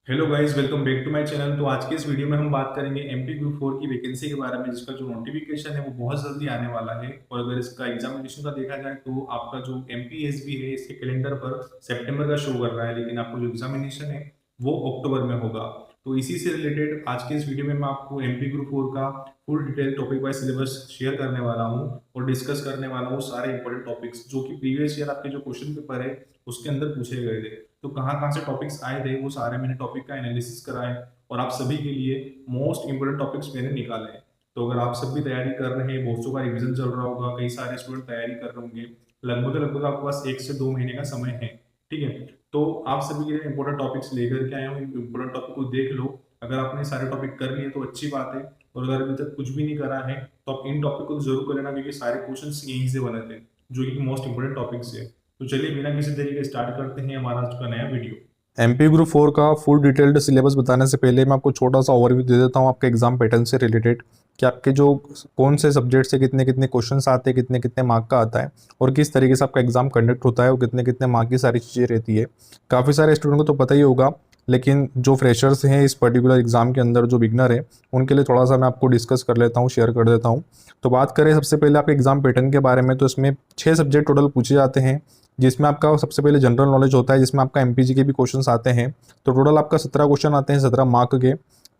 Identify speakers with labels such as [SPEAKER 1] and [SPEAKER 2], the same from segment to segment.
[SPEAKER 1] Hello guys, welcome back to my channel. तो आज के इस वीडियो में हम बात करेंगे एमपी ग्रुप 4 की वैकेंसी के बारे में, जिसका जो नोटिफिकेशन है वो बहुत जल्दी आने वाला है। और अगर इसका एग्जामिनेशन का देखा जाए तो आपका जो एमपीएसबी है इसके कैलेंडर पर सितंबर का शो कर रहा है, लेकिन आपको जो एग्जामिनेशन है वो अक्टूबर में होगा। तो इसी से रिलेटेड आज के इस वीडियो में मैं आपको एमपी ग्रुप 4 का full detail topic wise syllabus share करने वाला हूँ और डिस्कस करने वाला हूँ सारे इंपॉर्टेंट टॉपिक्स जो कि प्रीवियस ईयर आपके जो क्वेश्चन पेपर है उसके अंदर पूछे गए थे। तो कहाँ कहाँ से टॉपिक्स आए थे वो सारे मैंने टॉपिक का एनालिसिस करा है और आप सभी के लिए मोस्ट इंपोर्टेंट टॉपिक्स मैंने निकाले हैं। तो अगर आप सब भी तैयारी कर रहे हैं, बहुत का रिवीजन चल रहा होगा, कई सारे स्टूडेंट तैयारी कर रहे होंगे, लगभग आपके पास 1 से 2 महीने का समय है। ठीक है, तो आप सभी के लिए इंपॉर्टेंट टॉपिक्स लेकर के आए हूँ। इंपॉर्टेंट टॉपिक को देख लो। अगर आपने सारे टॉपिक कर लिए तो अच्छी बात है, और अगर अभी तक कुछ भी नहीं करा है तो आप इन टॉपिक को जरूर कर लेना, क्योंकि सारे क्वेश्चन यहीं से बने थे जो कि मोस्ट इंपोर्टेंट टॉपिक्स है। तो चलिए बिना किसी तरीके स्टार्ट करते हैं हमारा आज का नया वीडियो।
[SPEAKER 2] एमपी ग्रुप 4 का फुल डिटेल्ड सिलेबस बताने से पहले मैं आपको छोटा सा ओवरव्यू दे देता हूँ आपके एग्जाम पैटर्न से रिलेटेड कि आपके जो कौन से सब्जेक्ट से कितने कितने क्वेश्चंस आते हैं, कितने कितने मार्क का आता है और किस तरीके से आपका एग्जाम कंडक्ट होता है और कितने कितने मार्क की सारी चीज़ें रहती है। काफ़ी सारे स्टूडेंट को तो पता ही होगा, लेकिन जो फ्रेशर्स हैं इस पर्टिकुलर एग्जाम के अंदर, जो बिगनर है, उनके लिए थोड़ा सा मैं आपको डिस्कस कर लेता हूँ, शेयर कर देता हूँ। तो बात करें सबसे पहले आपके एग्जाम पैटर्न के बारे में, तो इसमें 6 सब्जेक्ट टोटल पूछे जाते हैं, जिसमें आपका सबसे पहले जनरल नॉलेज होता है, जिसमें आपका एमपीजी के भी क्वेश्चंस आते हैं। तो टोटल आपका 17 क्वेश्चन आते हैं 17 मार्क के।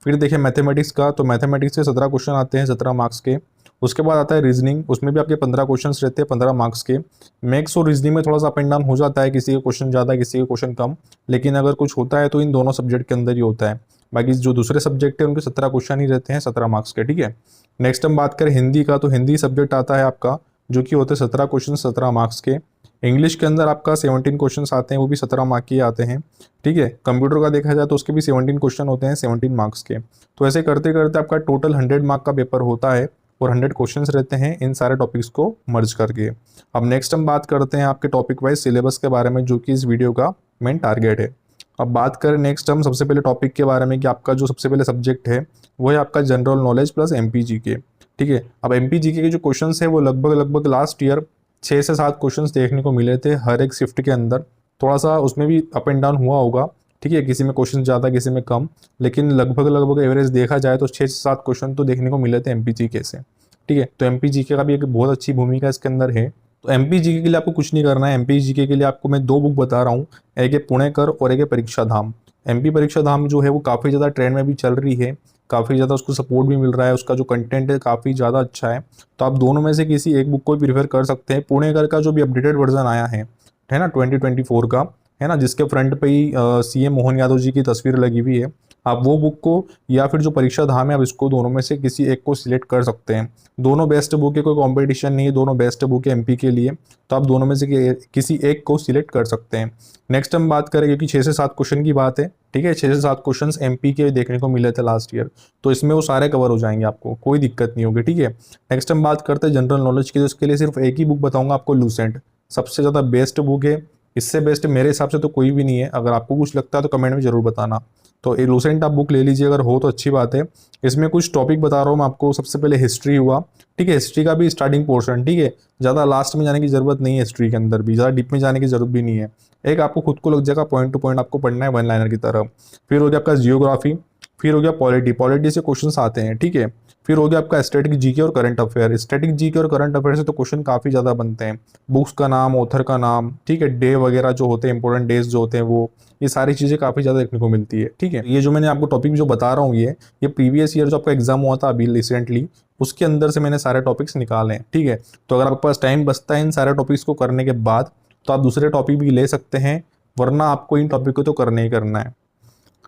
[SPEAKER 2] फिर देखिए मैथमेटिक्स का, तो मैथमेटिक्स के 17 क्वेश्चन आते हैं 17 मार्क्स के। उसके बाद आता है रीजनिंग, उसमें भी आपके 15 क्वेश्चन रहते हैं 15 मार्क्स के। मैथ्स और रीजनिंग में थोड़ा सा अप एंड डाउन हो जाता है, किसी के क्वेश्चन ज़्यादा किसी के क्वेश्चन कम, लेकिन अगर कुछ होता है तो इन दोनों सब्जेक्ट के अंदर ही होता है। बाकी जो दूसरे सब्जेक्ट है उनके 17 क्वेश्चन ही रहते हैं 17 मार्क्स के। ठीक है, नेक्स्ट हम बात करें हिंदी का, तो हिंदी सब्जेक्ट आता है आपका, जो कि होते हैं 17 क्वेश्चन 17 मार्क्स के। इंग्लिश के अंदर आपका 17 क्वेश्चन आते हैं, वो भी 17 मार्क के आते हैं। ठीक है, कंप्यूटर का देखा जाए तो उसके भी 17 क्वेश्चन होते हैं 17 मार्क्स के। तो ऐसे करते करते आपका टोटल 100 मार्क का पेपर होता है और 100 क्वेश्चन रहते हैं इन सारे टॉपिक्स को मर्ज करके। अब नेक्स्ट हम बात करते हैं आपके टॉपिक वाइज सिलेबस के बारे में, जो कि इस वीडियो का मेन टारगेट है। अब बात करें नेक्स्ट हम सबसे पहले टॉपिक के बारे में कि आपका जो सबसे पहले सब्जेक्ट है वो है आपका जनरल नॉलेज प्लस एमपी के। ठीक है, अब एमपी के जो क्वेश्चन है वो लगभग लगभग लास्ट ईयर 6 से 7 क्वेश्चंस देखने को मिले थे हर एक शिफ्ट के अंदर। थोड़ा सा उसमें भी अप एंड डाउन हुआ होगा, ठीक है, किसी में क्वेश्चन ज़्यादा किसी में कम, लेकिन लगभग लगभग एवरेज देखा जाए तो 6 से 7 क्वेश्चन तो देखने को मिले थे एमपी के से। ठीक है, तो एमपी का भी एक बहुत अच्छी भूमिका इसके अंदर है। तो एमपी के लिए आपको कुछ नहीं करना है। एमपी के लिए आपको मैं 2 बुक बता रहा हूँ, एक है पुणेकर और एक है परीक्षा धाम। एमपी परीक्षा धाम जो है वो काफ़ी ज़्यादा ट्रेंड में भी चल रही है, काफ़ी ज़्यादा उसको सपोर्ट भी मिल रहा है, उसका जो कंटेंट है काफ़ी ज़्यादा अच्छा है। तो आप दोनों में से किसी एक बुक को भी प्रीफर कर सकते हैं। पुणेकर का जो भी अपडेटेड वर्जन आया है ना, 2024 का, है ना, जिसके फ्रंट पे ही सीएम मोहन यादव जी की तस्वीर लगी हुई है, आप वो बुक को, या फिर जो परीक्षा धाम है, आप इसको दोनों में से किसी एक को सिलेक्ट कर सकते हैं। दोनों बेस्ट बुक है, कोई कंपटीशन नहीं है, दोनों बेस्ट बुक है एमपी के लिए। तो आप दोनों में से किसी एक को सिलेक्ट कर सकते हैं। नेक्स्ट हम बात करें, क्योंकि 6 से 7 क्वेश्चन की बात है, ठीक है, 6 से 7 क्वेश्चन एमपी के देखने को मिले थे लास्ट ईयर, तो इसमें वो सारे कवर हो जाएंगे, आपको कोई दिक्कत नहीं होगी। ठीक है, नेक्स्ट हम बात करते हैं जनरल नॉलेज की, तो इसके लिए सिर्फ एक ही बुक बताऊंगा आपको, लूसेंट सबसे ज़्यादा बेस्ट बुक है। इससे बेस्ट मेरे हिसाब से तो कोई भी नहीं है। अगर आपको कुछ लगता है तो कमेंट में जरूर बताना। तो ये लूसेंट आप बुक ले लीजिए, अगर हो तो अच्छी बात है। इसमें कुछ टॉपिक बता रहा हूँ मैं आपको। सबसे पहले हिस्ट्री हुआ, ठीक है, हिस्ट्री का भी स्टार्टिंग पोर्शन, ठीक है, ज़्यादा लास्ट में जाने की जरूरत नहीं है, हिस्ट्री के अंदर भी ज़्यादा डीप में जाने की जरूरत भी नहीं है। एक आपको खुद को लग जाएगा, पॉइंट टू पॉइंट आपको पढ़ना है वन लाइनर की तरह। फिर हो गया आपका जियोग्राफी, फिर हो गया पॉलिटी, पॉलिटी से क्वेश्चंस आते हैं, ठीक है। फिर हो गया आपका स्टैटिक जीके और करंट अफेयर। स्टैटिक जीके और करंट अफेयर से तो क्वेश्चन काफ़ी ज़्यादा बनते हैं, बुक्स का नाम, ऑथर का नाम, ठीक है, डे वगैरह जो होते हैं, इंपॉर्टेंट डेज जो होते हैं वो, ये सारी चीज़ें काफ़ी ज़्यादा देखने को मिलती है। ठीक है, ये जो मैंने आपको टॉपिक जो बता रहा हूँ, ये प्रीवियस ईयर जो आपका एग्जाम हुआ था अभी रिसेंटली, उसके अंदर से मैंने सारे टॉपिक्स निकाले हैं। ठीक है, तो अगर आपके पास टाइम बचता है इन सारे टॉपिक्स को करने के बाद, तो आप दूसरे टॉपिक भी ले सकते हैं, वरना आपको इन टॉपिक को तो करना ही करना है।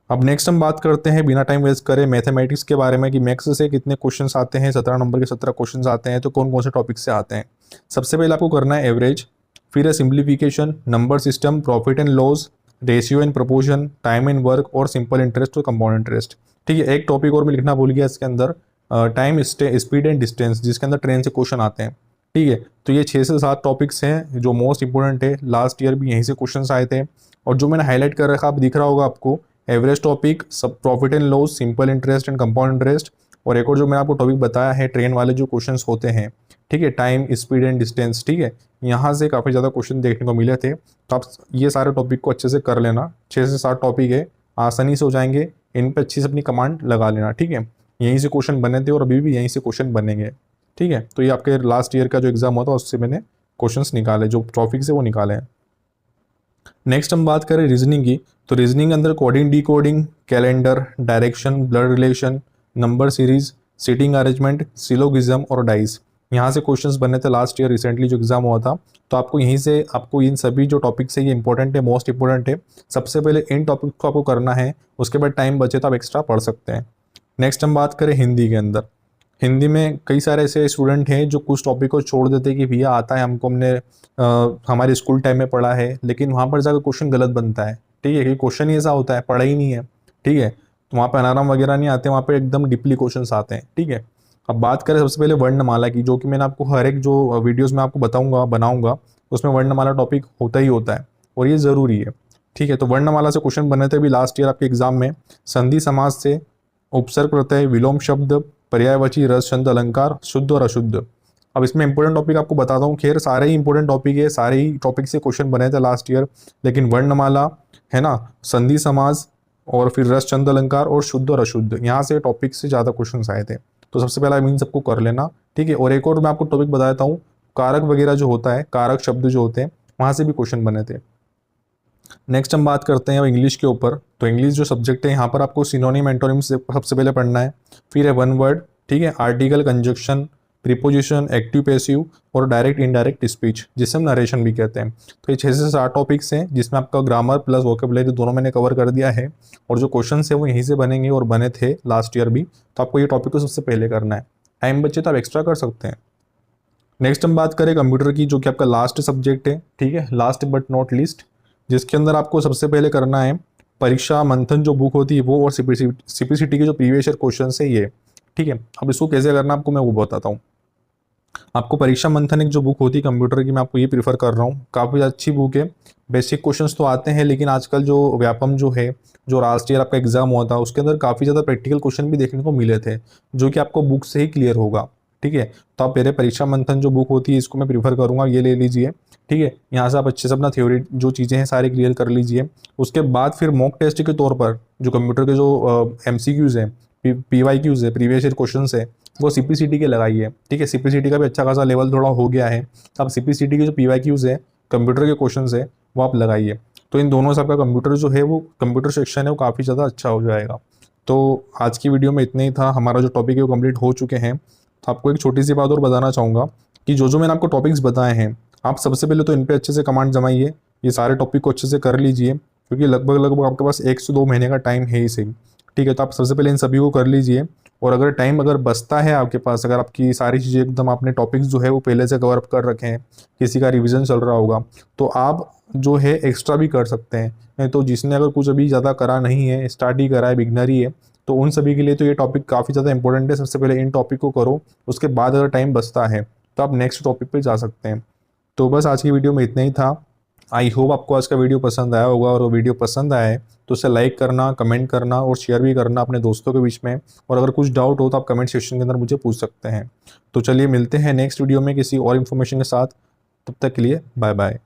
[SPEAKER 2] अब नेक्स्ट हम बात करते हैं बिना टाइम वेस्ट करे मैथमेटिक्स के बारे में, कि मैथ्स से कितने क्वेश्चंस आते हैं। 17 नंबर के 17 क्वेश्चंस आते हैं, तो कौन कौन से टॉपिक से आते हैं। सबसे पहले आपको करना है एवरेज, फिर है simplification, number system, profit and loss, ratio and proportion, time and work और सिंपल इंटरेस्ट और कंपाउंड इंटरेस्ट। ठीक है, एक टॉपिक और मैं लिखना भूल गया इसके अंदर, टाइम, स्पीड एंड डिस्टेंस, जिसके अंदर ट्रेन से क्वेश्चन आते हैं। ठीक है, तो ये 6 से 7 टॉपिक्स हैं जो मोस्ट इंपोर्टेंट है। लास्ट ईयर भी यहीं से क्वेश्चन आए थे, और जो मैंने हाईलाइट कर रखा, आप दिख रहा होगा आपको, एवरेज टॉपिक, सब profit and loss, simple interest and compound interest, और एक और जो मैंने आपको टॉपिक बताया है ट्रेन वाले जो क्वेश्चंस होते हैं, ठीक है, टाइम, स्पीड एंड डिस्टेंस। ठीक है, यहाँ से काफ़ी ज़्यादा क्वेश्चन देखने को मिले थे, तो आप ये सारे टॉपिक को अच्छे से कर लेना। 6 से 7 टॉपिक है, आसानी से हो जाएंगे। इन पे अच्छी से अपनी कमांड लगा लेना, ठीक है। यहीं से क्वेश्चन बने थे और अभी भी यहीं से क्वेश्चन बनेंगे, ठीक है। तो ये आपके लास्ट ईयर का जो एग्जाम हुआ था उससे मैंने क्वेश्चंस निकाले, जो टॉपिक से वो निकाले हैं। नेक्स्ट हम बात करें रीजनिंग की, तो रीजनिंग अंदर coding, decoding, calendar, direction, blood relation, number series, seating arrangement, syllogism और डाइस, यहाँ से क्वेश्चंस बने थे लास्ट ईयर रिसेंटली जो एग्जाम हुआ था। तो आपको यहीं से आपको इन सभी जो टॉपिक्स है ये इंपॉर्टेंट है, मोस्ट इंपॉर्टेंट है। सबसे पहले इन टॉपिक को आपको करना है, उसके बाद टाइम बचे तो आप एक्स्ट्रा पढ़ सकते हैं। नेक्स्ट हम बात करें हिंदी के अंदर, हिंदी में कई सारे ऐसे स्टूडेंट हैं जो कुछ टॉपिक को छोड़ देते हैं कि भैया आता है हमको, हमने हमारे स्कूल टाइम में पढ़ा है, लेकिन वहाँ पर जाकर क्वेश्चन गलत बनता है, ठीक है, क्योंकि क्वेश्चन ही ऐसा होता है, पढ़ा ही नहीं है, ठीक है। तो वहाँ पर अनाराम वगैरह नहीं आते, वहाँ पर एकदम डीपली क्वेश्चन आते हैं, ठीक है। अब बात करें सबसे पहले वर्णमाला की, जो कि मैंने आपको हर एक जो वीडियोज़ में आपको बताऊँगा बनाऊँगा उसमें वर्णमाला टॉपिक होता ही होता है और ये ज़रूरी है, ठीक है। तो वर्णमाला से क्वेश्चन बने थे अभी लास्ट ईयर आपके एग्जाम में, संधि समास से, उपसर्ग प्रत्यय, विलोम शब्द, पर्यायवाची, रस, छंद, अलंकार, शुद्ध और अशुद्ध। अब इसमें इंपॉर्टेंट टॉपिक आपको बताता हूँ, खैर सारे ही इंपॉर्टेंट टॉपिक है, सारे ही टॉपिक से क्वेश्चन बने थे लास्ट ईयर, लेकिन वर्णमाला है ना, संधि समास और फिर रस, छंद, अलंकार और शुद्ध और अशुद्ध, यहाँ से टॉपिक से ज़्यादा क्वेश्चन आए थे। तो सबसे पहला इन सबको कर लेना, ठीक है। और एक और मैं आपको टॉपिक बताता हूँ, कारक वगैरह जो होता है, कारक शब्द जो होते हैं, वहाँ से भी क्वेश्चन बने थे। नेक्स्ट हम बात करते हैं इंग्लिश के ऊपर, तो इंग्लिश जो सब्जेक्ट है यहाँ पर आपको सिनोनिम एंटोनिम से सबसे पहले पढ़ना है, फिर है वन वर्ड, ठीक है, article, conjunction, preposition, active passive और डायरेक्ट इनडायरेक्ट स्पीच, जिसे हम नरेशन भी कहते हैं। तो ये 6 से 7 टॉपिक्स हैं जिसमें आपका ग्रामर प्लस वोकेबुलरी दोनों मैंने कवर कर दिया है, और जो क्वेश्चन है वो यहीं से बनेंगे और बने थे लास्ट ईयर भी। तो आपको ये टॉपिक को सबसे पहले करना है, टाइम बचे तो आप एक्स्ट्रा कर सकते हैं। नेक्स्ट हम बात करें कंप्यूटर की, जो कि आपका लास्ट सब्जेक्ट है, ठीक है, लास्ट बट नॉट लीस्ट, जिसके अंदर आपको सबसे पहले करना है परीक्षा मंथन जो बुक होती है वो, और सीपीसीटी के जो प्रीवियस ईयर क्वेश्चन है ये, ठीक है। अब इसको कैसे करना आपको मैं वो बताता हूँ। आपको परीक्षा मंथन एक जो बुक होती है कंप्यूटर की, मैं आपको ये प्रीफर कर रहा हूँ, काफ़ी अच्छी बुक है। बेसिक क्वेश्चंस तो आते हैं, लेकिन आजकल जो व्यापम जो है, जो लास्ट ईयर आपका एग्जाम हुआ था, उसके अंदर काफ़ी ज़्यादा प्रैक्टिकल क्वेश्चन भी देखने को मिले थे, जो कि आपको बुक से ही क्लियर होगा, ठीक है। तो आप मेरे परीक्षा मंथन जो बुक होती है इसको मैं प्रीफर करूँगा, ये ले लीजिए, ठीक है। यहाँ से आप अच्छे से अपना थ्योरी जो चीज़ें हैं सारी क्लियर कर लीजिए। उसके बाद फिर मॉक टेस्ट के तौर पर जो कंप्यूटर के जो MCQs हैं, PYQs है, प्रीवियस ईयर क्वेश्चन है, वो CPCT के लगाइए, ठीक है। CPCT का भी अच्छा खासा लेवल थोड़ा हो गया है, तो आप CPCT के जो PYQs है, कंप्यूटर के क्वेश्चन है, वो आप लगाइए। तो इन दोनों से आपका कंप्यूटर जो है वो कंप्यूटर सेक्शन है वो काफ़ी ज़्यादा अच्छा हो जाएगा। तो आज की वीडियो में इतना ही था, हमारा जो टॉपिक है वो कंप्लीट हो चुके हैं। तो आपको एक छोटी सी बात और बताना चाहूँगा कि जो मैंने आपको टॉपिक्स बताए हैं, आप सबसे पहले तो इन पर अच्छे से कमांड जमाइए, ये सारे टॉपिक को अच्छे से कर लीजिए, क्योंकि लगभग आपके पास 1 से 2 महीने का टाइम है ही सही, ठीक है। तो आप सबसे पहले इन सभी को कर लीजिए, और अगर टाइम अगर बचता है आपके पास, अगर आपकी सारी चीज़ें एकदम आपने टॉपिक्स जो है वो पहले से कवर अप कर रखे हैं, किसी का रिवीजन चल रहा होगा, तो आप जो है एक्स्ट्रा भी कर सकते हैं। नहीं तो जिसने अगर कुछ अभी ज़्यादा करा नहीं है, स्टार्ट ही करा है, बिगनर ही है, तो उन सभी के लिए तो ये टॉपिक काफ़ी ज़्यादा इंपॉर्टेंट है। सबसे पहले इन टॉपिक को करो, उसके बाद अगर टाइम बचता है तो आप नेक्स्ट टॉपिक पे जा सकते हैं। तो बस आज की वीडियो में इतना ही था। आई होप आपको आज का वीडियो पसंद आया होगा, और वो वीडियो पसंद आया है तो उसे लाइक करना, कमेंट करना और शेयर भी करना अपने दोस्तों के बीच में। और अगर कुछ डाउट हो तो आप कमेंट सेक्शन के अंदर मुझे पूछ सकते हैं। तो चलिए मिलते हैं नेक्स्ट वीडियो में किसी और इन्फॉर्मेशन के साथ, तब तक के लिए बाय बाय।